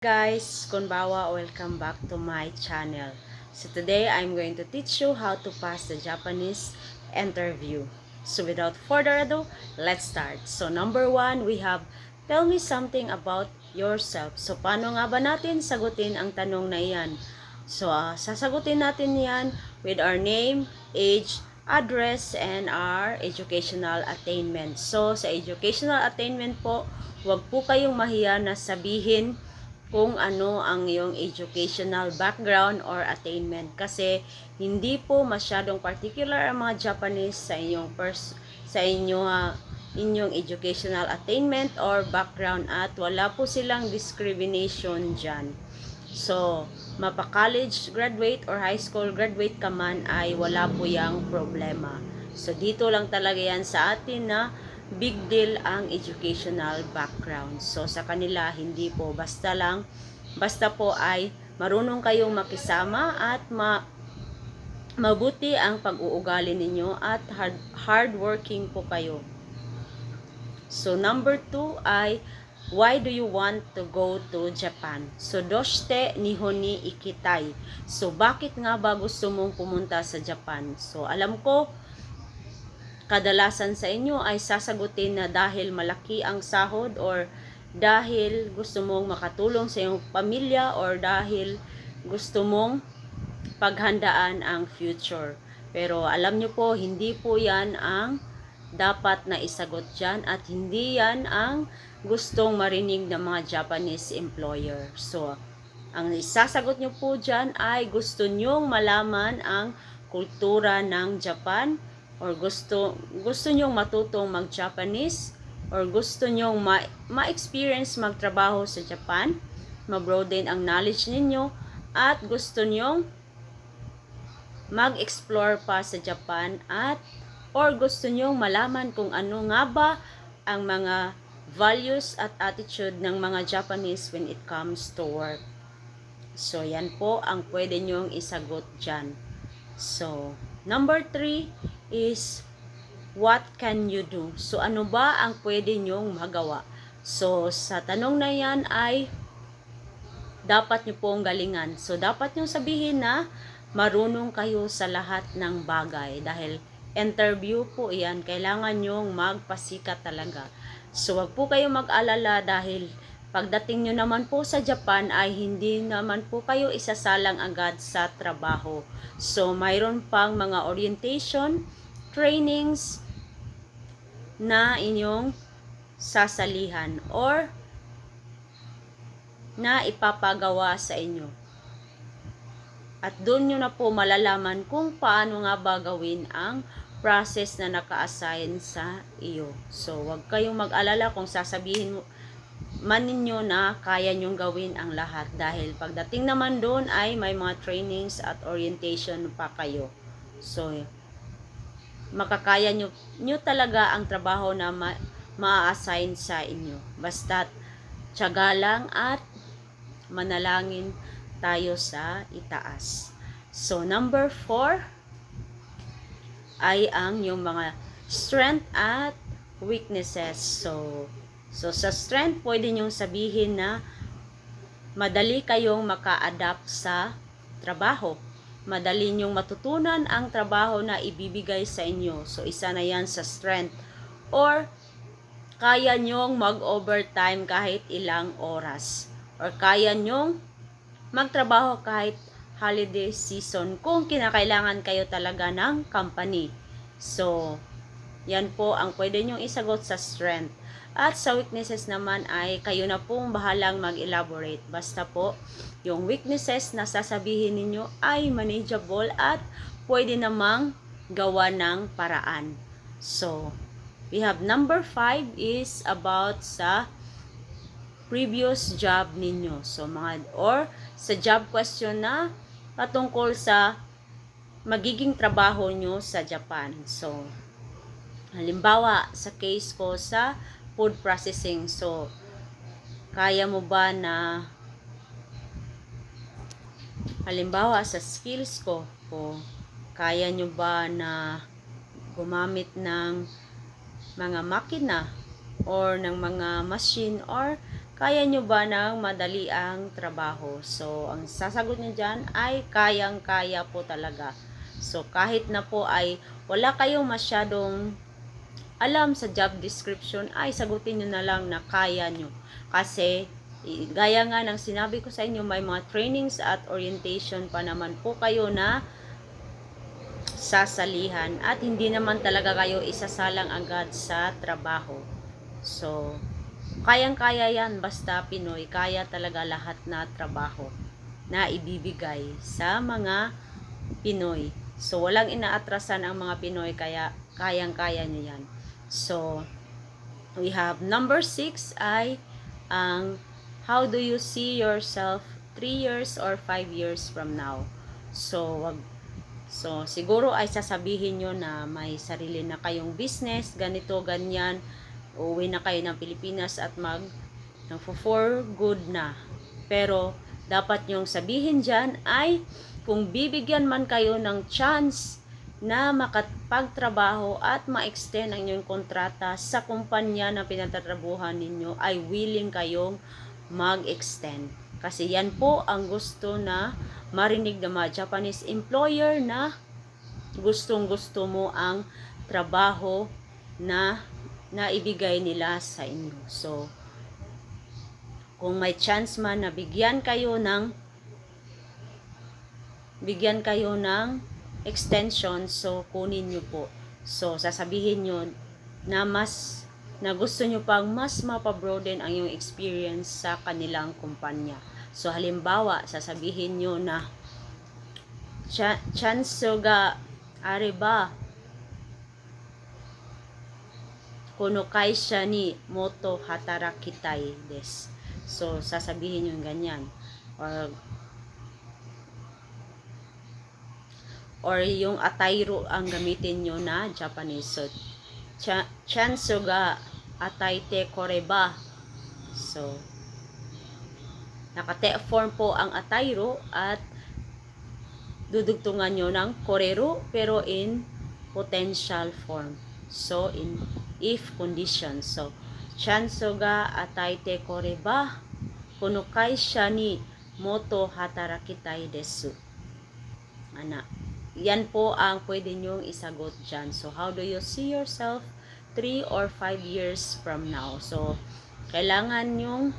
Guys, konbawa, welcome back to my channel. So today I'm going to teach you how to pass the Japanese interview. So without further ado, let's start. So number one, we have tell me something about yourself. So paano nga ba natin sagutin ang tanong na iyan? So sasagutin natin yan with our name, age, address, and our educational attainment. So sa educational attainment po, huwag po kayong mahiya na sabihin kung ano ang iyong educational background or attainment kasi hindi po masyadong particular ang mga Japanese sa inyong educational attainment or background at wala po silang discrimination diyan. So, mapa-college graduate or high school graduate ka man ay wala po yang problema. So, dito lang talaga yan sa atin na big deal ang educational background. So, sa kanila, hindi po. Basta po ay marunong kayong makisama at mabuti ang pag-uugali ninyo at hardworking po kayo. So, number 2 ay, why do you want to go to Japan? So, doshite nihon ni ikitai. So, bakit nga ba gusto mong pumunta sa Japan? So, alam ko, kadalasan sa inyo ay sasagutin na dahil malaki ang sahod or dahil gusto mong makatulong sa iyong pamilya or dahil gusto mong paghandaan ang future. Pero alam nyo po, hindi po yan ang dapat na isagot dyan at hindi yan ang gustong marinig ng mga Japanese employer. So, ang isasagot nyo po dyan ay gusto nyong malaman ang kultura ng Japan or gusto nyong matutong mag-Japanese or gusto nyong ma-experience magtrabaho sa Japan, ma-broaden ang knowledge ninyo at gusto nyong mag-explore pa sa Japan at or gusto nyong malaman kung ano nga ba ang mga values at attitude ng mga Japanese when it comes to work. So, yan po ang pwede nyong isagot dyan. So, number 3 is, what can you do? So, ano ba ang pwede nyong magawa? So, sa tanong na yan ay, dapat nyo pong galingan. So, dapat nyo sabihin na marunong kayo sa lahat ng bagay. Dahil interview po yan, kailangan nyong magpasikat talaga. So, wag po kayo mag-alala dahil pagdating nyo naman po sa Japan ay hindi naman po kayo isasalang agad sa trabaho. So, mayroon pang mga orientation, trainings na inyong sasalihan or na ipapagawa sa inyo. At doon nyo na po malalaman kung paano nga ba gawin ang process na naka-assign sa iyo. So, wag kayong mag-alala kung sasabihin man ninyo na kaya nyong gawin ang lahat dahil pagdating naman doon ay may mga trainings at orientation pa kayo. So, makakaya nyo talaga ang trabaho na ma-assign sa inyo. Basta't tiyaga lang at manalangin tayo sa itaas. So, number 4 ay ang yung mga strength at weaknesses. So sa strength, pwede nyong sabihin na madali kayong maka-adapt sa trabaho. Madali nyong matutunan ang trabaho na ibibigay sa inyo. So, isa na yan sa strength. Or, kaya nyong mag-overtime kahit ilang oras. Or, kaya nyong magtrabaho kahit holiday season kung kinakailangan kayo talaga ng company. So, yan po ang pwede nyong isagot sa strength. At sa weaknesses naman ay kayo na pong bahalang mag-elaborate. Basta po, yung weaknesses na sasabihin ninyo ay manageable at pwede namang gawa ng paraan. So, we have number 5 is about sa previous job ninyo. So, sa job question na patungkol sa magiging trabaho nyo sa Japan. So, halimbawa, sa case ko sa food processing. So, kaya mo ba na, halimbawa, sa skills ko, kaya nyo ba na gumamit ng mga makina or ng mga machine or kaya nyo ba ng madali ang trabaho? So, ang sasagot nyo dyan ay kayang-kaya po talaga. So, kahit na po ay wala kayong masyadong alam sa job description, ay sagutin nyo na lang na kaya nyo. Kasi, gaya nga ng sinabi ko sa inyo, may mga trainings at orientation pa naman po kayo na sasalihan at hindi naman talaga kayo isasalang agad sa trabaho. So, kayang-kaya yan basta Pinoy, kaya talaga lahat na trabaho na ibibigay sa mga Pinoy. So, walang inaatrasan ang mga Pinoy kaya kayang-kaya nyo yan. So, we have number 6 ay ang how do you see yourself 3 years or 5 years from now? So, siguro ay sasabihin nyo na may sarili na kayong business, ganito, ganyan, uwi na kayo ng Pilipinas at for good na. Pero, dapat nyong sabihin dyan ay, kung bibigyan man kayo ng chance na makapagtrabaho at ma-extend ang inyong kontrata sa kumpanya na pinagtatrabuhan ninyo, ay willing kayong mag-extend. Kasi yan po ang gusto na marinig ng mga Japanese employer na gustong-gusto mo ang trabaho na naibigay nila sa inyo. So, kung may chance man na bigyan kayo ng extension, so kunin nyo po. So, sasabihin nyo na na gusto nyo pang mas mapabroaden ang yung experience sa kanilang kumpanya. So, halimbawa, sasabihin nyo na chance ga areba kono kaisha ni moto hatarakitai desu. So, sasabihin nyo ganyan. Or yung atairo ang gamitin nyo na Japanese. So, chance ga ataite koreba. So, nakate form po ang atairo at dudugtungan nyo ng korero pero in potential form. So, in if condition. So, chance ga ataite koreba kono kaisha ni moto hatarakitai desu. Yan po ang pwede nyong isagot dyan. So, how do you see yourself 3 or 5 years from now? So, kailangan nyong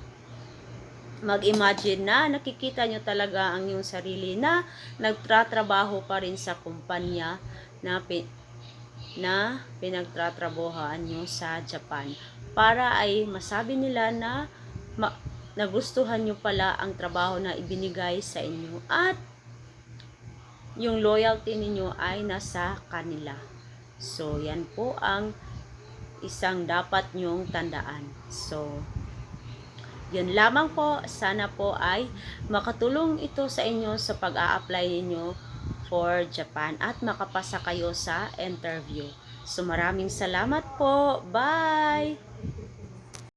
mag-imagine na nakikita nyo talaga ang yung sarili na nagtratrabaho pa rin sa kumpanya na pinagtratrabahoan nyo sa Japan. Para ay masabi nila na nagustuhan nyo pala ang trabaho na ibinigay sa inyo at yung loyalty ninyo ay nasa kanila. So, yan po ang isang dapat nyong tandaan. So, yun lamang po. Sana po ay makatulong ito sa inyo sa pag-a-apply ninyo for Japan at makapasa kayo sa interview. So, maraming salamat po. Bye!